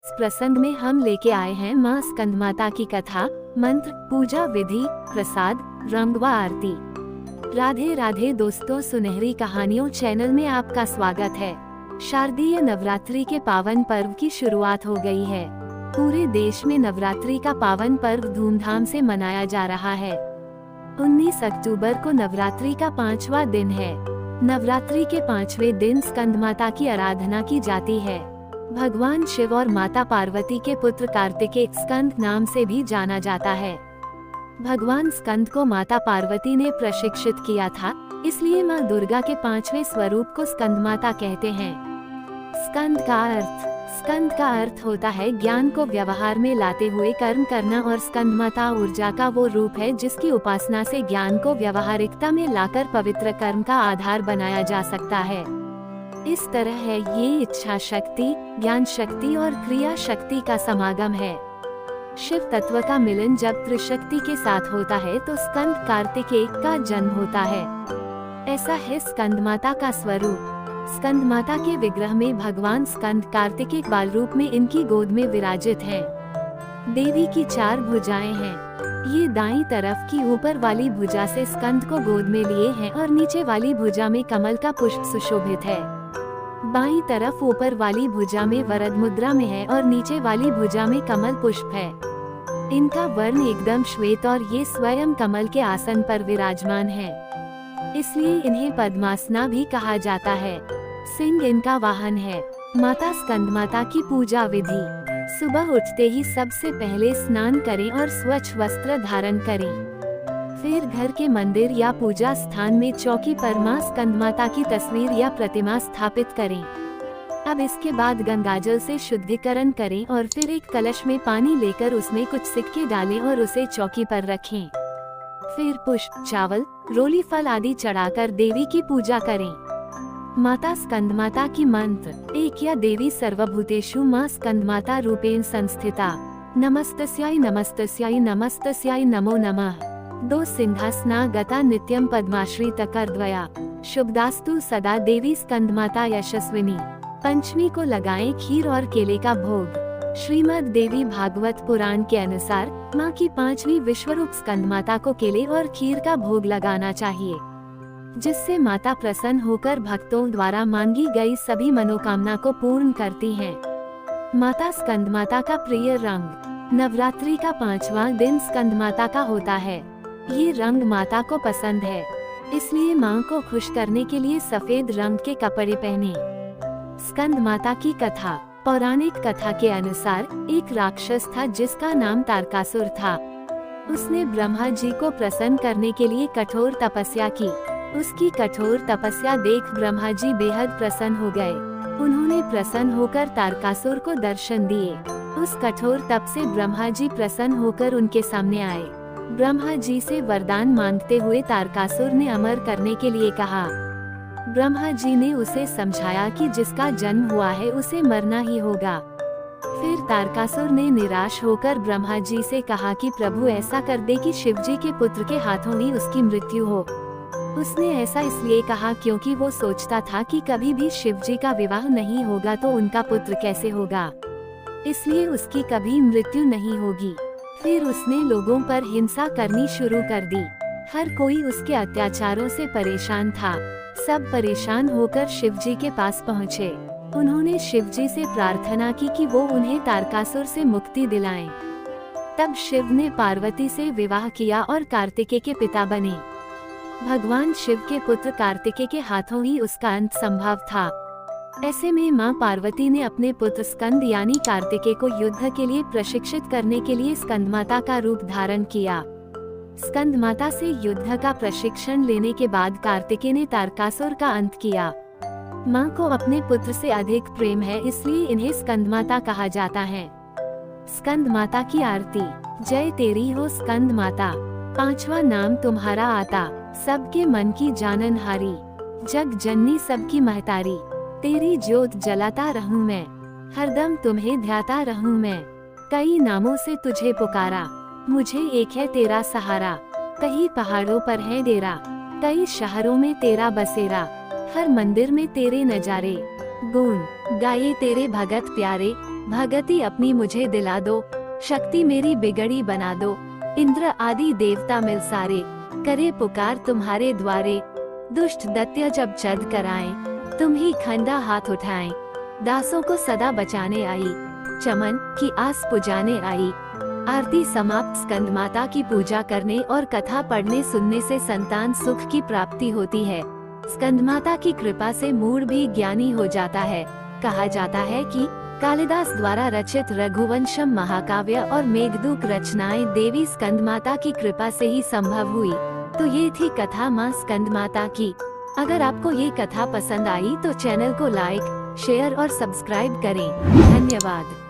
इस प्रसंग में हम लेके आए हैं माँ स्कंदमाता की कथा, मंत्र, पूजा विधि, प्रसाद, रंग व आरती। राधे राधे दोस्तों, सुनहरी कहानियों चैनल में आपका स्वागत है। शारदीय नवरात्रि के पावन पर्व की शुरुआत हो गई है। पूरे देश में नवरात्रि का पावन पर्व धूमधाम से मनाया जा रहा है। 19 अक्टूबर को नवरात्रि का 5वां दिन है। नवरात्रि के 5वें दिन स्कंदमाता की आराधना की जाती है। भगवान शिव और माता पार्वती के पुत्र कार्तिकेय स्कंद नाम से भी जाना जाता है। भगवान स्कंद को माता पार्वती ने प्रशिक्षित किया था, इसलिए माँ दुर्गा के 5वें स्वरूप को स्कंदमाता कहते हैं। स्कंद का अर्थ होता है ज्ञान को व्यवहार में लाते हुए कर्म करना, और स्कंदमाता ऊर्जा का वो रूप है जिसकी उपासना से ज्ञान को व्यवहारिकता में लाकर पवित्र कर्म का आधार बनाया जा सकता है। इस तरह है ये इच्छा शक्ति, ज्ञान शक्ति और क्रिया शक्ति का समागम है। शिव तत्व का मिलन जब त्रिशक्ति के साथ होता है तो स्कंद कार्तिकेय का जन्म होता है। ऐसा है स्कंदमाता का स्वरूप। स्कंदमाता के विग्रह में भगवान स्कंद कार्तिकेय बाल रूप में इनकी गोद में विराजित हैं। देवी की 4 भुजाएं हैं। ये दाईं तरफ की ऊपर वाली भुजा से स्कंद को गोद में लिए हैं और नीचे वाली भुजा में कमल का पुष्प सुशोभित है। बाईं तरफ ऊपर वाली भुजा में वरद मुद्रा में है और नीचे वाली भुजा में कमल पुष्प है। इनका वर्ण एकदम श्वेत और ये स्वयं कमल के आसन पर विराजमान है, इसलिए इन्हें पद्मासना भी कहा जाता है। सिंह इनका वाहन है। माता स्कंदमाता की पूजा विधि। सुबह उठते ही सबसे पहले स्नान करें और स्वच्छ वस्त्र धारण करें। फिर घर के मंदिर या पूजा स्थान में चौकी पर माँ स्कंदमाता की तस्वीर या प्रतिमा स्थापित करें। अब इसके बाद गंगाजल से शुद्धिकरण करें और फिर एक कलश में पानी लेकर उसमें कुछ सिक्के डालें और उसे चौकी पर रखें। फिर पुष्प, चावल, रोली फल आदि चढ़ाकर देवी की पूजा करें। माता स्कंदमाता की मंत्र। 1 या देवी सर्वभूतेषु माँ स्कंदमाता रूपेण संस्थिता। नमस्तस्याय नमस्तस्याय नमस्तस्याय नमो नमः। 2 सिंहासना गता नित्यम पद्माश्री तकरद्वया। शुभदास्तु सदा देवी स्कंदमाता यशस्विनी। पंचमी को लगाएं खीर और केले का भोग। श्रीमद् देवी भागवत पुराण के अनुसार माँ की 5वीं विश्वरूप स्कंदमाता को केले और खीर का भोग लगाना चाहिए, जिससे माता प्रसन्न होकर भक्तों द्वारा मांगी गई सभी मनोकामना को पूर्ण करती हैं। माता स्कंदमाता का प्रिय रंग। नवरात्रि का 5वां दिन स्कंदमाता का होता है। ये रंग माता को पसंद है, इसलिए माँ को खुश करने के लिए सफेद रंग के कपड़े पहने। स्कंदमाता की कथा। पौराणिक कथा के अनुसार एक राक्षस था जिसका नाम तारकासुर था। उसने ब्रह्मा जी को प्रसन्न करने के लिए कठोर तपस्या की। उसकी कठोर तपस्या देख ब्रह्मा जी बेहद प्रसन्न हो गए। उन्होंने प्रसन्न होकर तारकासुर को दर्शन दिए। उस कठोर तप से ब्रह्मा जी प्रसन्न होकर उनके सामने आए। ब्रह्मा जी से वरदान मांगते हुए तारकासुर ने अमर करने के लिए कहा। ब्रह्मा जी ने उसे समझाया कि जिसका जन्म हुआ है उसे मरना ही होगा। फिर तारकासुर ने निराश होकर ब्रह्मा जी से कहा कि प्रभु ऐसा कर दे कि शिवजी के पुत्र के हाथों ही उसकी मृत्यु हो। उसने ऐसा इसलिए कहा क्योंकि वो सोचता था कि कभी भी शिवजी का विवाह नहीं होगा तो उनका पुत्र कैसे होगा, इसलिए उसकी कभी मृत्यु नहीं होगी। फिर उसने लोगों पर हिंसा करनी शुरू कर दी। हर कोई उसके अत्याचारों से परेशान था। सब परेशान होकर शिवजी के पास पहुँचे। उन्होंने शिवजी से प्रार्थना की कि वो उन्हें तारकासुर से मुक्ति दिलाएं। तब शिव ने पार्वती से विवाह किया और कार्तिकेय के पिता बने। भगवान शिव के पुत्र कार्तिकेय के हाथों ही उसका अंत संभव था। ऐसे में मां पार्वती ने अपने पुत्र स्कंद यानी कार्तिकेय को युद्ध के लिए प्रशिक्षित करने के लिए स्कंदमाता का रूप धारण किया। स्कंदमाता से युद्ध का प्रशिक्षण लेने के बाद कार्तिकेय ने तारकासुर का अंत किया। मां को अपने पुत्र से अधिक प्रेम है, इसलिए इन्हें स्कंदमाता कहा जाता है। स्कंदमाता की आरती। जय तेरी हो स्कंदमाता, 5वां नाम तुम्हारा आता। सबके मन की जाननहारी, जग जननी सबकी महतारी। तेरी ज्योत जलाता रहूं मैं, हरदम तुम्हें ध्याता रहूं मैं। कई नामों से तुझे पुकारा, मुझे एक है तेरा सहारा। कहीं पहाड़ों पर है डेरा, कई शहरों में तेरा बसेरा। हर मंदिर में तेरे नजारे, गुण गाये तेरे भगत प्यारे, भगति अपनी मुझे दिला दो, शक्ति मेरी बिगड़ी बना दो। इंद्र आदि देवता मिल सारे, करे पुकार तुम्हारे द्वारे। दुष्ट दैत्य जब चढ़ कर आए, तुम ही खंडा हाथ उठाएं। दासों को सदा बचाने आई, चमन की आस पुजाने आई। आरती समाप्त। स्कंद माता की पूजा करने और कथा पढ़ने सुनने से संतान सुख की प्राप्ति होती है। स्कंद माता की कृपा से मूढ़ भी ज्ञानी हो जाता है। कहा जाता है कि कालिदास द्वारा रचित रघुवंशम महाकाव्य और मेघदूत रचनाएं देवी स्कंद माता की कृपा से ही संभव हुई। तो ये थी कथा माँ स्कंद माता की। अगर आपको ये कथा पसंद आई तो चैनल को लाइक, शेयर और सब्सक्राइब करें। धन्यवाद।